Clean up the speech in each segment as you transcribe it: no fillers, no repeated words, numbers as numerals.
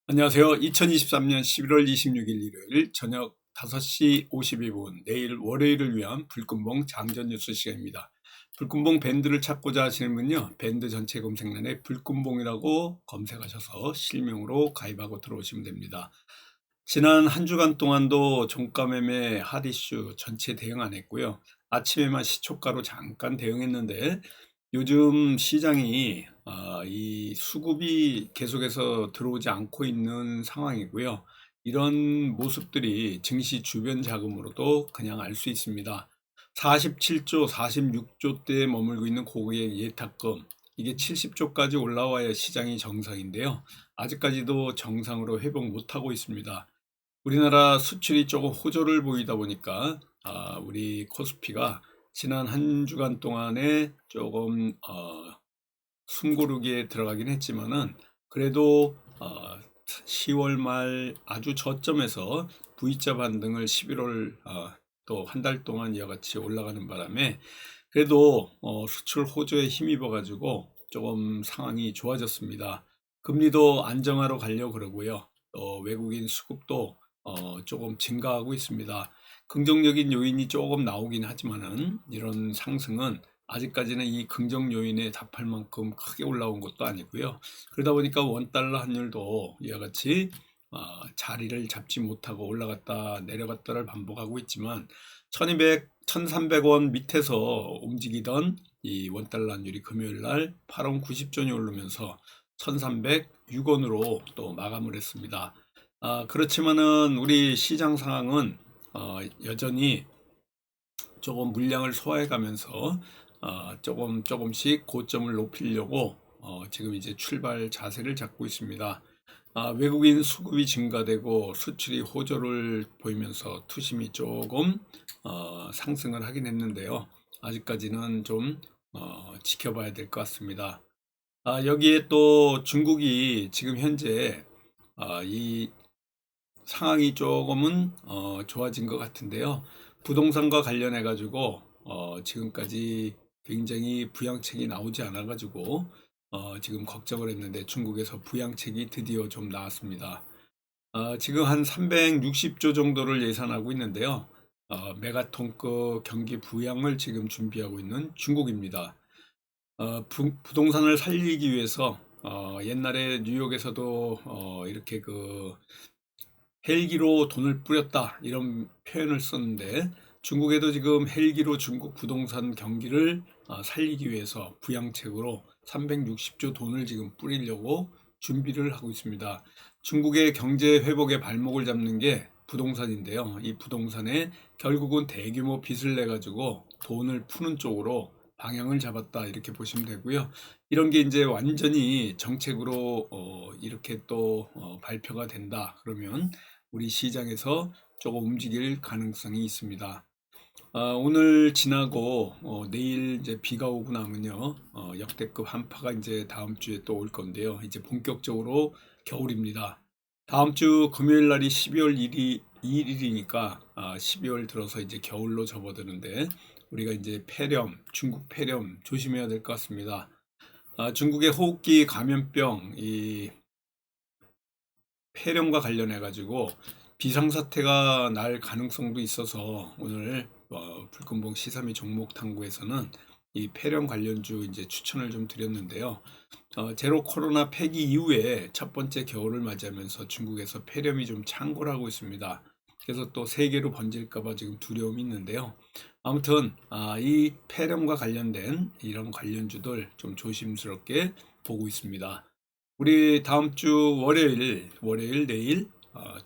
안녕하세요. 2023년 11월 26일 일요일 저녁 5시 52분 내일 월요일을 위한 불금봉 장전 뉴스 시간입니다. 불금봉 밴드를 찾고자 하시는 분요. 밴드 전체 검색란에 불금봉이라고 검색하셔서 실명으로 가입하고 들어오시면 됩니다. 지난 한 주간 동안도 종가 매매 핫 이슈 전체 대응 안 했고요. 아침에만 시초가로 잠깐 대응했는데 요즘 시장이 이 수급이 계속해서 들어오지 않고 있는 상황이고요. 이런 모습들이 증시 주변 자금으로도 그냥 알 수 있습니다. 47조, 46조대에 머물고 있는 고객 예탁금, 이게 70조까지 올라와야 시장이 정상인데요. 아직까지도 정상으로 회복 못하고 있습니다. 우리나라 수출이 조금 호조를 보이다 보니까 우리 코스피가 지난 한 주간 동안에 조금 숨고르기에 들어가긴 했지만은 그래도 10월 말 아주 저점에서 V자 반등을 11월 또 한 달 동안 이와 같이 올라가는 바람에 그래도 수출 호조에 힘입어 가지고 조금 상황이 좋아졌습니다. 금리도 안정화로 가려고 그러고요. 또 외국인 수급도 조금 증가하고 있습니다. 긍정적인 요인이 조금 나오긴 하지만은 이런 상승은 아직까지는 이 긍정 요인에 답할 만큼 크게 올라온 것도 아니고요. 그러다 보니까 원달러 환율도 이와 같이 자리를 잡지 못하고 올라갔다 내려갔다를 반복하고 있지만 1200, 1300원 밑에서 움직이던 이 원달러 환율이 금요일 날 8원 90전이 오르면서 1306원으로 또 마감을 했습니다. 그렇지만은 우리 시장 상황은 여전히 조금 물량을 소화해 가면서 조금씩 고점을 높이려고 지금 이제 출발 자세를 잡고 있습니다. 외국인 수급이 증가되고 수출이 호조를 보이면서 투심이 조금 상승을 하긴 했는데요. 아직까지는 좀 지켜봐야 될 것 같습니다. 여기에 또 중국이 지금 현재 이 상황이 조금은 좋아진 것 같은데요. 부동산과 관련해 가지고 지금까지 굉장히 부양책이 나오지 않아 가지고 지금 걱정을 했는데 중국에서 부양책이 드디어 좀 나왔습니다. 지금 한 360조 정도를 예산하고 있는데요. 메가톤급 경기 부양을 지금 준비하고 있는 중국입니다. 부동산을 살리기 위해서 옛날에 뉴욕에서도 이렇게 헬기로 돈을 뿌렸다 이런 표현을 썼는데 중국에도 지금 헬기로 중국 부동산 경기를 살리기 위해서 부양책으로 360조 돈을 지금 뿌리려고 준비를 하고 있습니다. 중국의 경제 회복의 발목을 잡는 게 부동산인데요. 이 부동산에 결국은 대규모 빚을 내 가지고 돈을 푸는 쪽으로 방향을 잡았다 이렇게 보시면 되고요. 이런 게 이제 완전히 정책으로 이렇게 또 발표가 된다 그러면 우리 시장에서 조금 움직일 가능성이 있습니다. 오늘 지나고 내일 이제 비가 오고 나면요 역대급 한파가 이제 다음 주에 또 올 건데요. 이제 본격적으로 겨울입니다. 다음 주 금요일 날이 12월 2일이니까 12월 들어서 이제 겨울로 접어드는데 우리가 이제 폐렴, 중국 폐렴 조심해야 될 것 같습니다. 중국의 호흡기 감염병 이 폐렴과 관련해 가지고 비상사태가 날 가능성도 있어서 오늘 불금봉 시사미 종목 탐구에서는 이 폐렴 관련주 이제 추천을 좀 드렸는데요. 제로 코로나 폐기 이후에 첫 번째 겨울을 맞이하면서 중국에서 폐렴이 좀 창궐하고 있습니다. 그래서 또 세계로 번질까봐 지금 두려움이 있는데요. 아무튼 이 폐렴과 관련된 이런 관련주들 좀 조심스럽게 보고 있습니다. 우리 다음 주 월요일 내일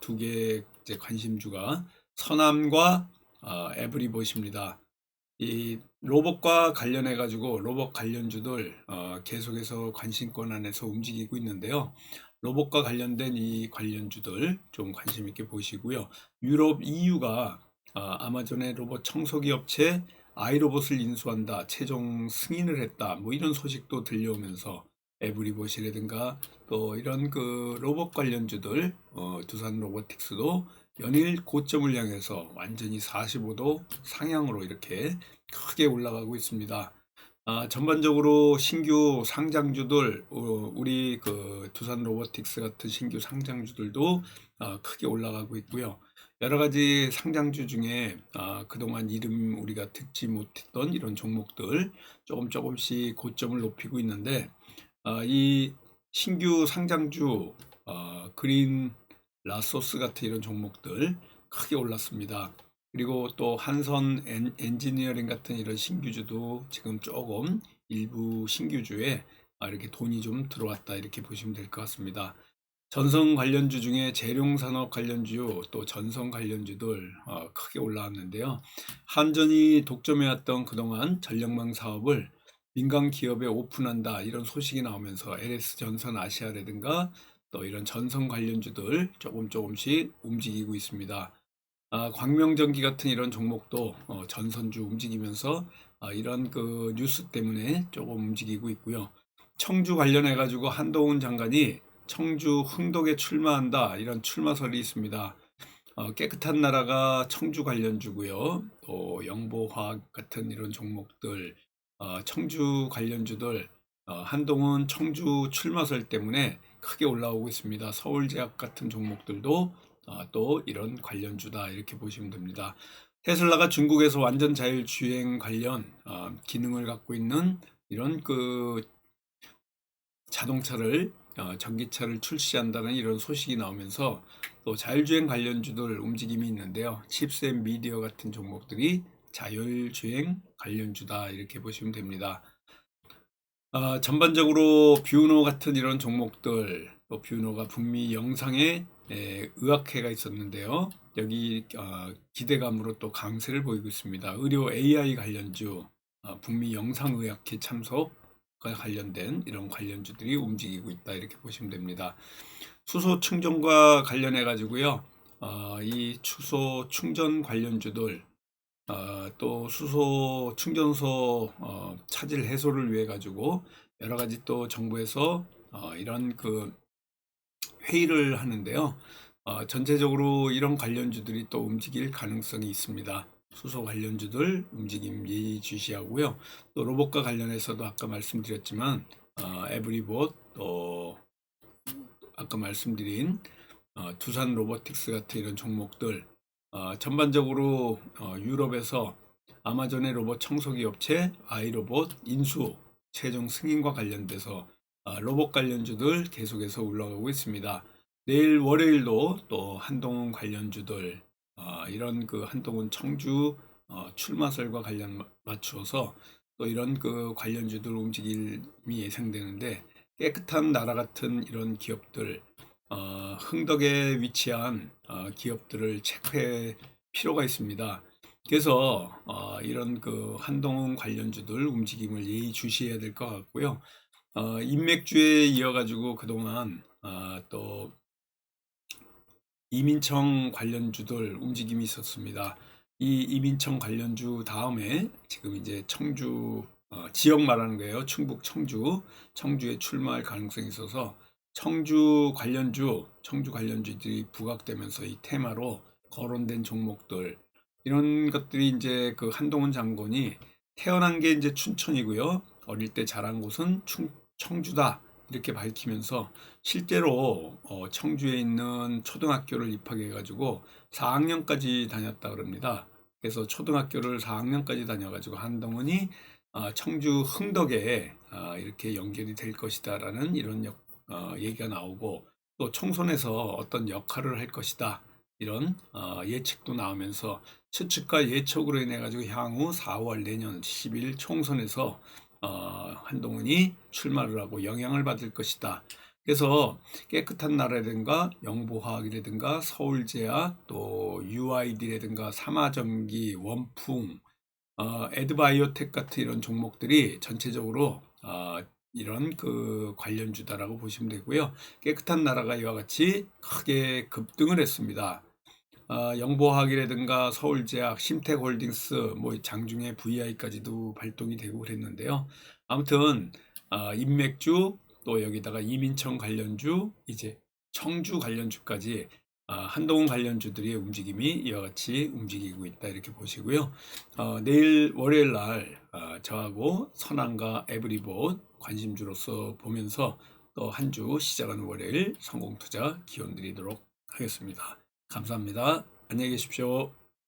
두 개 이제 관심주가 서남과 에브리봇입니다. 이 로봇과 관련해 가지고 로봇 관련주들 계속해서 관심권 안에서 움직이고 있는데요. 로봇과 관련된 이 관련주들 좀 관심 있게 보시고요. 유럽 EU가 아마존의 로봇 청소기 업체 아이로봇을 인수한다, 최종 승인을 했다, 뭐 이런 소식도 들려오면서 에브리봇이라든가 또 이런 로봇 관련주들 두산 로보틱스도 연일 고점을 향해서 완전히 45도 상향으로 이렇게 크게 올라가고 있습니다. 전반적으로 신규 상장주들, 우리 그 두산 로보틱스 같은 신규 상장주들도 크게 올라가고 있고요. 여러 가지 상장주 중에 그동안 이름 우리가 듣지 못했던 이런 종목들 조금씩 고점을 높이고 있는데, 이 신규 상장주 그린 라소스 같은 이런 종목들 크게 올랐습니다. 그리고 또 한선 엔지니어링 같은 이런 신규주도 지금 조금 일부 신규주에 이렇게 돈이 좀 들어왔다 이렇게 보시면 될 것 같습니다. 전선 관련주 중에 재룡산업 관련주 또 전선 관련주들 크게 올라왔는데요. 한전이 독점해왔던 그동안 전력망 사업을 민간 기업에 오픈한다 이런 소식이 나오면서 LS전선 아시아라든가 또 이런 전선 관련주들 조금씩 움직이고 있습니다. 광명전기 같은 이런 종목도 전선주 움직이면서 이런 그 뉴스 때문에 조금 움직이고 있고요. 청주 관련해 가지고 한동훈 장관이 청주 흥덕에 출마한다 이런 출마설이 있습니다. 깨끗한 나라가 청주 관련주고요. 또 영보화학 같은 이런 종목들, 청주 관련주들, 한동훈 청주 출마설 때문에 크게 올라오고 있습니다. 서울제약 같은 종목들도 또 이런 관련주다 이렇게 보시면 됩니다. 테슬라가 중국에서 완전 자율주행 관련 기능을 갖고 있는 이런 그 자동차를 전기차를 출시한다는 이런 소식이 나오면서 또 자율주행 관련주들 움직임이 있는데요. 칩셋 미디어 같은 종목들이 자율주행 관련주다 이렇게 보시면 됩니다. 전반적으로 뷰노 같은 이런 종목들, 또 뷰노가 북미 영상에 의학회가 있었는데요. 여기 기대감으로 또 강세를 보이고 있습니다. 의료 AI 관련주, 북미 영상의학회 참석과 관련된 이런 관련주들이 움직이고 있다 이렇게 보시면 됩니다. 수소 충전과 관련해 가지고요. 이 수소 충전 관련주들 또 수소 충전소 차질 해소를 위해 가지고 여러 가지 또 정부에서 이런 그 회의를 하는데요. 전체적으로 이런 관련주들이 또 움직일 가능성이 있습니다. 수소 관련주들 움직임 예의주시하고요. 또 로봇과 관련해서도 아까 말씀드렸지만 에브리봇 또 아까 말씀드린 두산 로보틱스 같은 이런 종목들 전반적으로 유럽에서 아마존의 로봇 청소기 업체 아이로봇 인수 최종 승인과 관련돼서 로봇 관련주들 계속해서 올라가고 있습니다. 내일 월요일도 또 한동훈 관련주들 이런 그 한동훈 청주 출마설과 관련 맞추어서 또 이런 그 관련주들 움직임이 예상되는데 깨끗한 나라 같은 이런 기업들 흥덕에 위치한 기업들을 체크할 필요가 있습니다. 그래서 이런 그 한동훈 관련주들 움직임을 예의주시해야 될 것 같고요. 인맥주에 이어가지고 그동안 또 이민청 관련주들 움직임이 있었습니다. 이 이민청 관련주 다음에 지금 이제 청주 지역 말하는 거예요. 충북 청주에 출마할 가능성이 있어서 청주 관련주들이 부각되면서 이 테마로 거론된 종목들 이런 것들이 이제 그 한동훈 장관이 태어난 게 이제 춘천이고요. 어릴 때 자란 곳은 청주다 이렇게 밝히면서 실제로 청주에 있는 초등학교를 입학해 가지고 4학년까지 다녔다 그럽니다. 그래서 초등학교를 4학년까지 다녀 가지고 한동훈이 청주 흥덕에 이렇게 연결이 될 것이다라는 이런 얘기가 나오고 또 총선에서 어떤 역할을 할 것이다 이런 예측도 나오면서 추측과 예측으로 인해 가지고 향후 4월 내년 10일 총선에서 한동훈이 출마를 하고 영향을 받을 것이다. 그래서 깨끗한 나라라든가 영보화학이라든가 서울제약 또 UID라든가 삼화전기 원풍 에드바이오텍 같은 이런 종목들이 전체적으로 이런 그 관련주다라고 보시면 되고요. 깨끗한 나라가 이와 같이 크게 급등을 했습니다. 영보화학이라든가 서울제약, 심택홀딩스, 뭐 장중에 VI까지도 발동이 되고 그랬는데요. 아무튼 인맥주 또 여기다가 이민청 관련주, 이제 청주 관련주까지 한동훈 관련주들의 움직임이 이와 같이 움직이고 있다 이렇게 보시고요. 내일 월요일 날 저하고 선한과 에브리봇 관심주로서 보면서 또 한 주 시작하는 월요일 성공투자 기원 드리도록 하겠습니다. 감사합니다. 안녕히 계십시오.